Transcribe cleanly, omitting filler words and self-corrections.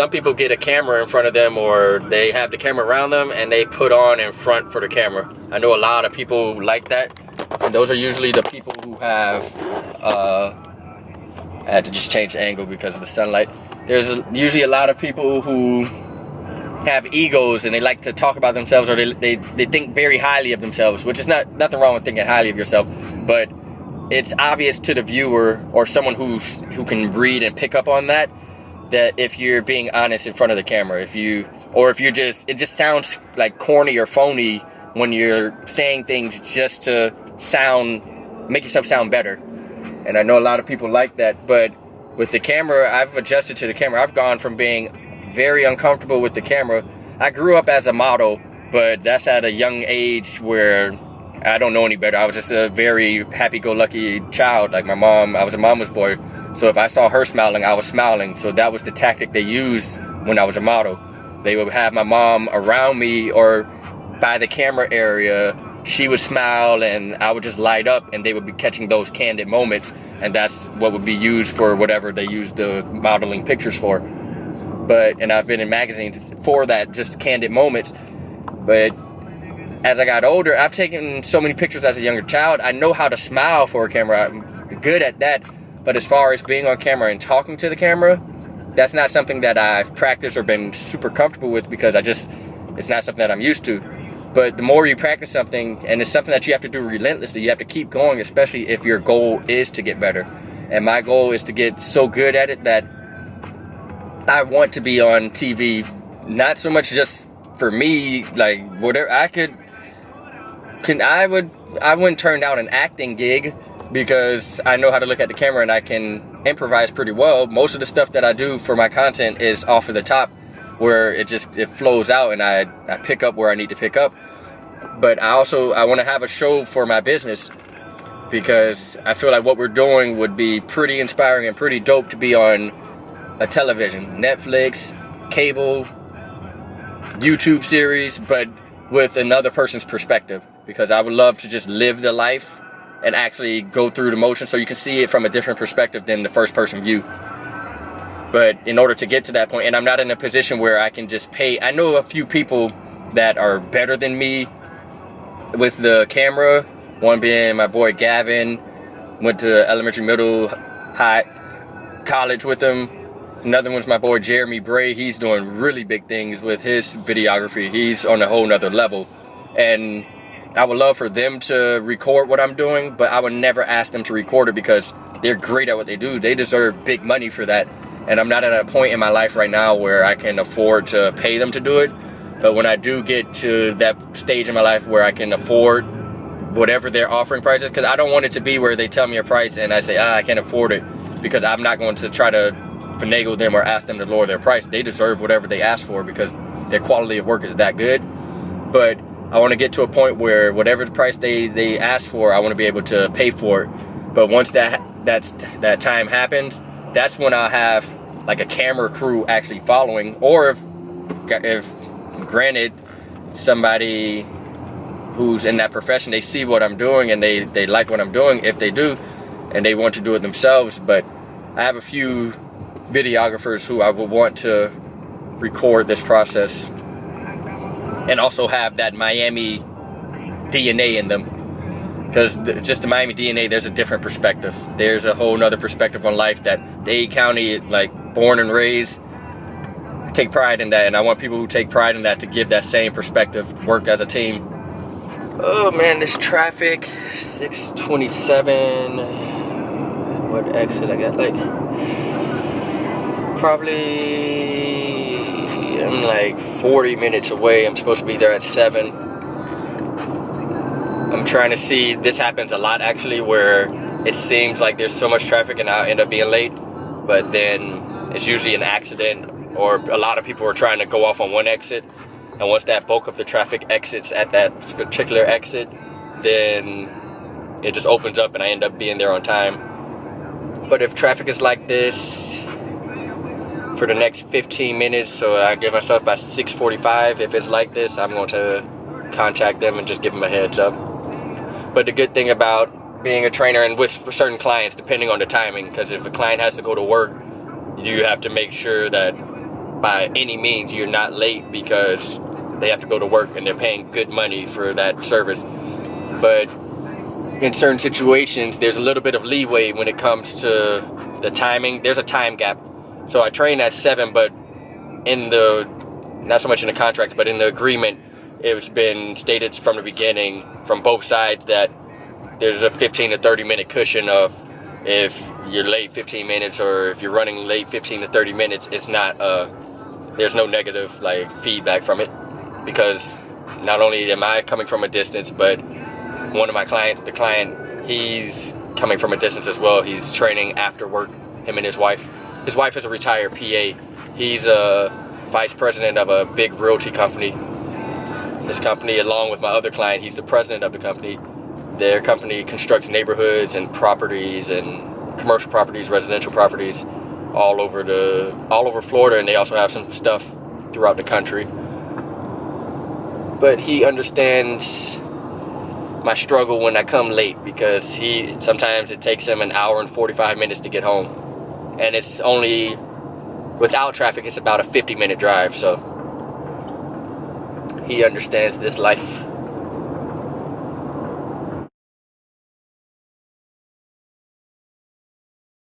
some people get a camera in front of them, or they have the camera around them and they put on in front for the camera. I know a lot of people like that, and those are usually the people who have I had to just change the angle because of the sunlight. There's usually a lot of people who have egos and they like to talk about themselves, or they think very highly of themselves, which is nothing wrong with thinking highly of yourself, but it's obvious to the viewer or someone who can read and pick up on that if you're being honest in front of the camera, if you're just, it just sounds like corny or phony when you're saying things just to make yourself sound better. And I know a lot of people like that, but with the camera, I've adjusted to the camera. I've gone from being very uncomfortable with the camera. I grew up as a model, but that's at a young age where I don't know any better. I was just a very happy-go-lucky child. Like my mom, I was a mama's boy. So if I saw her smiling, I was smiling. So that was the tactic they used when I was a model. They would have my mom around me or by the camera area. She would smile and I would just light up, and they would be catching those candid moments, and that's what would be used for whatever they used the modeling pictures for. And I've been in magazines for that, just candid moments. But as I got older, I've taken so many pictures as a younger child. I know how to smile for a camera. I'm good at that. But as far as being on camera and talking to the camera, that's not something that I've practiced or been super comfortable with, because it's not something that I'm used to. But the more you practice something, and it's something that you have to do relentlessly, you have to keep going, especially if your goal is to get better. And my goal is to get so good at it that I want to be on TV, not so much just for me, like whatever I wouldn't turn down an acting gig, because I know how to look at the camera and I can improvise pretty well. Most of the stuff that I do for my content is off of the top, where it flows out and I pick up where I need to pick up. But I want to have a show for my business, because I feel like what we're doing would be pretty inspiring and pretty dope to be on a television, Netflix, cable, YouTube series, but with another person's perspective, because I would love to just live the life and actually go through the motion so you can see it from a different perspective than the first person view. But in order to get to that point, and I'm not in a position where I can just pay. I know a few people that are better than me with the camera, one being my boy Gavin, went to elementary, middle, high, college with him. Another one's my boy Jeremy Bray. He's doing really big things with his videography. He's on a whole nother level. And I would love for them to record what I'm doing, but I would never ask them to record it, because they're great at what they do. They deserve big money for that. And I'm not at a point in my life right now where I can afford to pay them to do it. But when I do get to that stage in my life where I can afford whatever they're offering prices, because I don't want it to be where they tell me a price and I say, I can't afford it, because I'm not going to try to finagle them or ask them to lower their price. They deserve whatever they ask for, because their quality of work is that good. But I want to get to a point where whatever the price they ask for, I want to be able to pay for it. But once that time happens, that's when I'll have like a camera crew actually following. Or if granted, somebody who's in that profession, they see what I'm doing and they like what I'm doing, if they do, and they want to do it themselves. But I have a few videographers who I would want to record this process, and also have that Miami DNA in them. Because just the Miami DNA, there's a different perspective. There's a whole nother perspective on life that Dade County, like born and raised, take pride in that. And I want people who take pride in that to give that same perspective, work as a team. Oh man, this traffic, 627. What exit I got? Like, probably, I'm like 40 minutes away. I'm supposed to be there at 7. I'm trying to see, this happens a lot actually, where it seems like there's so much traffic and I'll end up being late, but then it's usually an accident, or a lot of people are trying to go off on one exit, and once that bulk of the traffic exits at that particular exit, then it just opens up and I end up being there on time. But if traffic is like this for the next 15 minutes, so I give myself by 6:45, if it's like this, I'm going to contact them and just give them a heads up. But the good thing about being a trainer, and with certain clients, depending on the timing, because if a client has to go to work, you have to make sure that by any means you're not late because they have to go to work and they're paying good money for that service. But in certain situations, there's a little bit of leeway when it comes to the timing. There's a time gap. So I train at 7, but in the, not so much in the contracts, but in the agreement, it's been stated from the beginning, from both sides, that there's a 15 to 30 minute cushion of if you're late 15 minutes or if you're running late 15 to 30 minutes, it's not, there's no negative like feedback from it, because not only am I coming from a distance, but one of my the client, he's coming from a distance as well. He's training after work, him and his wife. His wife is a retired PA. He's a vice president of a big realty company. This company, along with my other client, he's the president of the company. Their company constructs neighborhoods and properties and commercial properties, residential properties all over Florida, and they also have some stuff throughout the country. But he understands my struggle when I come late, because sometimes it takes him an hour and 45 minutes to get home, and it's only, without traffic, it's about a 50-minute drive. So he understands this life.